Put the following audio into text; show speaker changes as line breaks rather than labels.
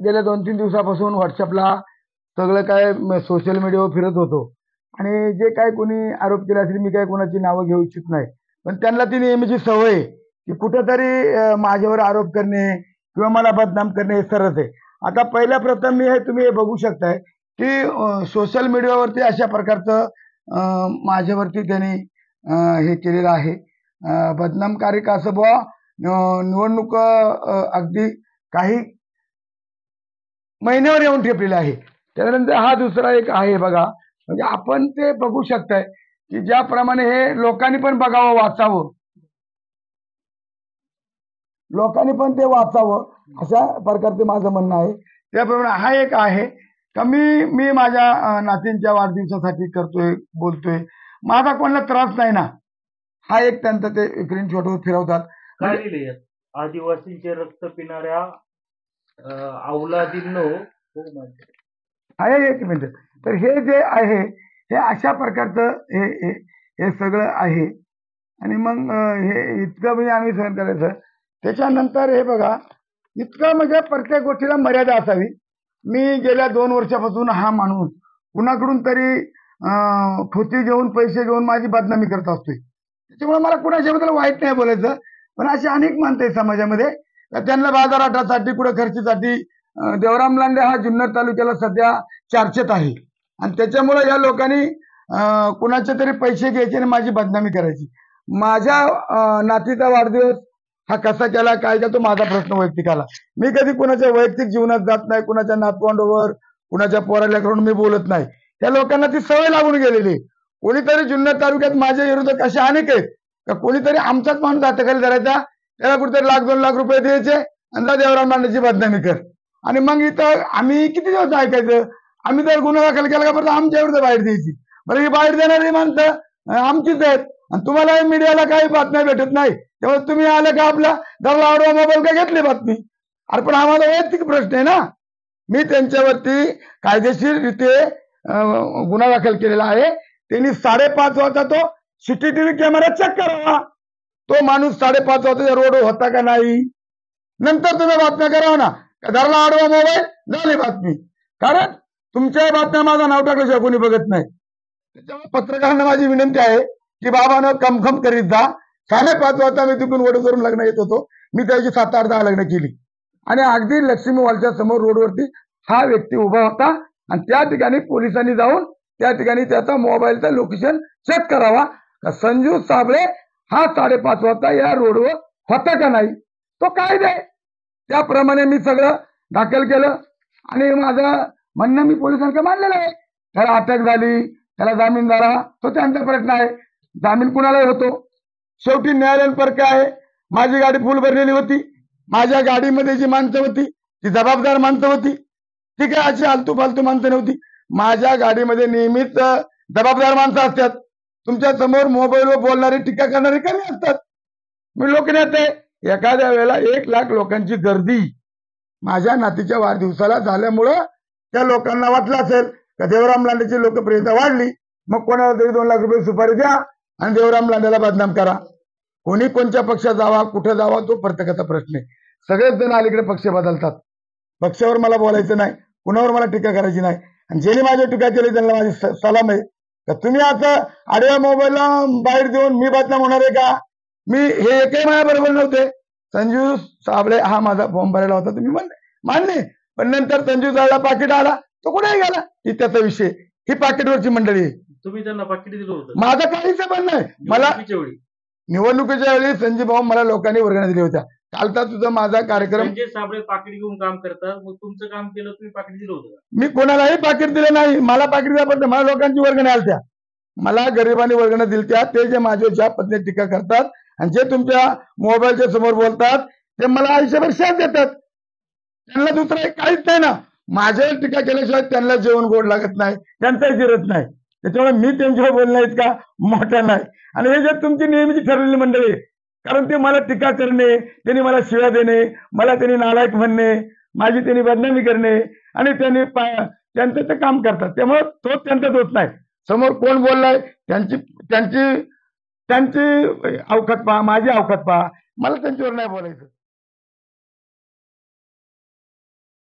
गेल्या 2-3 दिवसापासून व्हॉट्सअपला सगळं काय सोशल मीडियावर फिरत होतो आणि जे काय कोणी आरोप केले असतील, मी काय कोणाची नावं घेऊ इच्छित नाही. पण त्यांना ती नेहमीची सवय आहे, की कुठेतरी माझ्यावर आरोप करणे किंवा मला बदनाम करणे हे सरळ आहे. आता पहिल्या प्रथम मी हे तुम्ही हे बघू शकताय, की सोशल मीडियावरती अशा प्रकारचं माझ्यावरती त्यांनी हे केलेलं आहे. बदनामकारी का असं बुवा निवडणूक अगदी काही महिन्यावर येऊन ठेपलेला आहे. त्यानंतर हा दुसरा एक आहे बघा, म्हणजे आपण ते बघू शकताय, की ज्याप्रमाणे हे लोकांनी पण बघावं, वाचावं. लोकांनी पण ते वाचावं, अशा प्रकारचे माझं म्हणणं आहे. त्याप्रमाणे हा एक आहे का मी माझ्या नातींच्या वाढदिवसासाठी करतोय, बोलतोय. माझा कोणाला त्रास नाही ना. हा एक त्यांचं ते स्क्रीनशॉटवर फिरवतात.
काय लिहिलंय यात? आदिवासींचे रक्त पिणाऱ्या अवलादींनो
आहे एक मिनिट. तर हे जे आहे हे अशा प्रकारचं हे सगळं आहे. आणि मग हे इतकं म्हणजे आम्ही सहन करायचं. त्याच्यानंतर हे बघा, इतकं म्हणजे प्रत्येक गोष्टीला मर्यादा असावी. मी गेल्या 2 वर्षापासून हा माणूस कुणाकडून तरी खोटी घेऊन पैसे घेऊन माझी बदनामी करत असतोय. त्याच्यामुळे मला कुणाच्याबद्दल वाईट नाही बोलायचं. पण अशी अनेक माणसं आहेत समाजामध्ये, त्यांना बाजाराटासाठी कुठं खर्चीसाठी देवराम लांडे हा जुन्नर तालुक्याला सध्या चर्चेत आहे. आणि त्याच्यामुळे या लोकांनी कुणाचे तरी पैसे घ्यायचे आणि माझी बदनामी करायची. माझ्या नातीचा वाढदिवस हा कसा केला, काय केला, तो माझा प्रश्न वैयक्तिक आला. मी कधी कुणाच्या वैयक्तिक जीवनात जात नाही, कुणाच्या नातवंडावर, कुणाच्या पोराल्याकडून मी बोलत नाही. त्या लोकांना ती सवय लागून गेलेली. कोणीतरी जुन्नर तालुक्यात माझ्या विरोधात असे अनेक आहेत का कोणीतरी आमचाच माणूस हाताखाली धरायचा, त्याला कुठेतरी ₹1,00,000-2,00,000 द्यायचे आणि देवराम लांडेची बदनामी कर. आणि मग इथं आम्ही किती दिवस ऐकायचं. आम्ही जर गुन्हा दाखल केला का परत आमच्या विरुद्ध बाहेर द्यायची. बरं, ही बाहेर देणारी माणसं आमचीच आहेत आणि तुम्हाला मीडियाला काही बातम्या भेटत नाही. तेव्हा तुम्ही आलं का आपला दरला आडवा मोबाईल का घेतली बातमी. अरे पण आम्हाला वैयक्तिक प्रश्न आहे ना. मी त्यांच्यावरती कायदेशीररीते गुन्हा दाखल केलेला आहे. त्यांनी 5:30 वाजता तो सीसीटीव्ही कॅमेरा चेक करावा. तो माणूस 5:30 वाजता रोड होता का नाही. नंतर तुम्ही बातम्या करावा ना. धरला आडवा मोबाईल, झाली बातमी. कारण तुमच्या बातम्या माझं नाव टाकल्याशिवाय कोणी बघत नाही. त्याच्यामुळे पत्रकारांना माझी विनंती आहे की बाबानं कमखम करीत जा. 5:30 वाजता मी तिकडून वडोदरून लग्न येत होतो. मी त्याची 7-8-10 लग्न केली. आणि अगदी लक्ष्मी मॉलच्या समोर रोडवरती हा व्यक्ती उभा होता आणि त्या ठिकाणी पोलिसांनी जाऊन त्या ठिकाणी त्याचा मोबाईलचा लोकेशन चेक करावा का संजू साबळे हा 5:30 वाजता या रोडवर होता का नाही. तो कायदा आहे, त्याप्रमाणे मी सगळं दाखल केलं. आणि माझं म्हणणं मी पोलिसांकडे मानलेलं आहे. त्याला अटक झाली, त्याला जामीन झाला, तो त्यांचा प्रश्न आहे. जामीन कुणालाही होतो. शेवटी न्यायालयीन प्रक्रिया आहे. माझी गाडी फुल भरलेली होती. माझ्या गाडीमध्ये जी माणसं होती ती जबाबदार माणसं होती. ठीक आहे, अशी आलतू फालतू माणसं नव्हती. माझ्या गाडीमध्ये नेहमीच जबाबदार माणसं असतात. तुमच्या समोर मोबाईलवर बोलणारे, टीका करणारे कमी असतात. मी लोकनेते. एखाद्या वेळेला 1,00,000 लोकांची गर्दी माझ्या नातीच्या वाढदिवसाला झाल्यामुळं त्या लोकांना वाटलं असेल का देवराम लांडेची लोकप्रियता वाढली, मग कोणाला तरी ₹2,00,000 सुपारी द्या आणि देवराम लांडेला बदनाम करा. कोणी कोणत्या पक्षात जावा, कुठे जावा, तो प्रत्येकाचा प्रश्न आहे. सगळेच जण अलीकडे पक्ष बदलतात. पक्षावर मला बोलायचं नाही, कुणावर मला टीका करायची नाही. आणि ज्यांनी माझी टीका केली त्यांना माझी सलाम आहे का तुम्ही असं आडव्या मोबाईलला बाहेर देऊन मी बदनाम होणार आहे का. मी हे एकही माझ्याबरोबर नव्हते. संजू साबळे हा माझा फॉर्म भरायला होता, तुम्ही मानले. पण नंतर संजू साबळेला पाकिट आला, तो कुठेही गेला, ही त्याचा विषय. ही पाकिटवरची मंडळी आहे.
तुम्ही त्यांना पाकिट दिलं होतं?
माझं काहीच पण नाही. मला निवडणुकीच्या वेळी संजय भाऊ मला लोकांनी वर्गण्या दिल्या होत्या. कालचा तुझा माझा कार्यक्रम.
संजय साबळे पाकिट घेऊन काम करतात, मग तुमचं काम केलं, तुम्ही पाकिट दिलं होतं?
मी कोणालाही पाकिट दिलं नाही. मला पाकिट द्या पडतं. मला लोकांची वर्गण्या आलत्या. मला गरिबांनी वर्गण्या दिलत्या. ते जे माझ्या ज्या पत्नी टीका करतात आणि जे तुमच्या मोबाईलच्या समोर बोलतात ते मला आयुष्यभर साथ देतात. त्यांना दुसरं काहीच नाही ना. माझ्यावर टीका केल्याशिवाय त्यांना जेवण गोड लागत नाही, त्यांचाही जिरत नाही. त्याच्यामुळे मी त्यांच्यावर बोलणं इतका मोठा नाही. आणि हे जे तुमची नेहमीची ठरलेली मंडळी, कारण ते मला टीका करणे, त्यांनी मला शिव्या देणे, मला त्यांनी नालायक म्हणणे, माझी त्यांनी बदनामी करणे आणि त्यांनी त्यांचं ते काम करतात. त्यामुळे तोच त्यांचा दोष नाही. समोर कोण बोललाय त्यांची त्यांची त्यांची अवकात पहा, माझी अवकात पहा. मला त्यांच्यावर नाही बोलायचं.